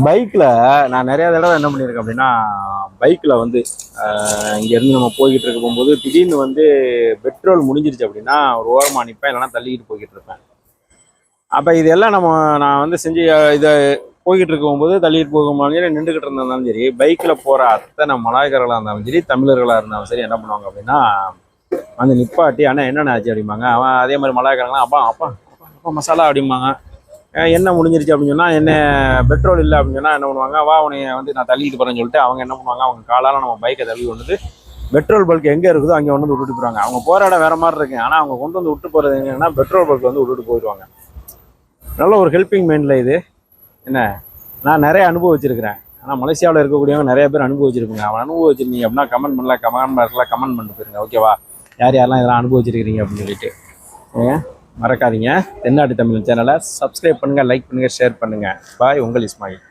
பைக்கில் நான் நிறையா தடவை என்ன பண்ணியிருக்கேன் அப்படின்னா, பைக்கில் வந்து இங்கேருந்து நம்ம போய்கிட்டு இருக்க போகும்போது திடீர்னு வந்து பெட்ரோல் முடிஞ்சிருச்சு அப்படின்னா ஒரு ஓரமாக நிற்பேன், இல்லைனா தள்ளிக்கிட்டு போய்கிட்டு இருப்பேன். அப்போ இதெல்லாம் நான் வந்து செஞ்சு இதை போய்கிட்டு இருக்கும்போது தள்ளிட்டு போகும்போது நின்றுக்கிட்டு இருந்தாலும் சரி, பைக்கில் போகிற அத்தனை மலாய்க்காரர்களாக இருந்தாலும் சரி, தமிழர்களாக இருந்தாலும் சரி என்ன பண்ணுவாங்க அப்படின்னா, வந்து நிப்பாட்டி ஆனால் என்னென்ன ஆச்சு அப்படிம்பாங்க. அவன் அதே மாதிரி மலாய்க்காரங்களாம் அப்பா அப்பா அப்பா மசாலா அப்படிம்பாங்க. என்ன முடிஞ்சிருச்சு அப்படின்னு சொன்னால், என்ன பெட்ரோல் இல்லை அப்படின்னு சொன்னால் என்ன பண்ணுவாங்க, வா உனைய வந்து நான் தள்ளிட்டு போகிறேன்னு சொல்லிட்டு அவங்க என்ன பண்ணுவாங்க, அவங்க காலால் நம்ம பைக்கை தள்ளி கொண்டு பெட்ரோல் பல்க் எங்கே இருக்குதோ அங்கே வந்து விட்டுட்டு போகிறாங்க. அவங்க போகிற இடம் வேறு மாதிரி இருக்கு, ஆனால் அவங்க கொண்டு வந்து விட்டு போகிறது என்னன்னா பெட்ரோல் பல்க் வந்து விட்டுட்டு போயிடுவாங்க. நல்ல ஒரு ஹெல்பிங் மைண்டில் இது என்ன, நான் நிறைய அனுபவிச்சிருக்கிறேன். ஆனால் மலேசியாவில் இருக்கக்கூடியவங்க நிறைய பேர் அனுபவிச்சிருப்பீங்க. அவன் அனுபவிச்சிருந்தீங்க அப்படின்னா கமெண்ட் பண்ணல, கமெண்ட் பண்ணிட்டு போயிருங்க. ஓகேவா? யார் யாரெல்லாம் இதெல்லாம் அனுபவிச்சிருக்கிறீங்க அப்படின்னு சொல்லிட்டு மறக்காதீங்க. தென்னாட்டு தமிழ் சேனலை சப்ஸ்கிரைப் பண்ணுங்கள், லைக் பண்ணுங்கள், ஷேர் பண்ணுங்கள். பாய், உங்கள் இஸ்மாயில்.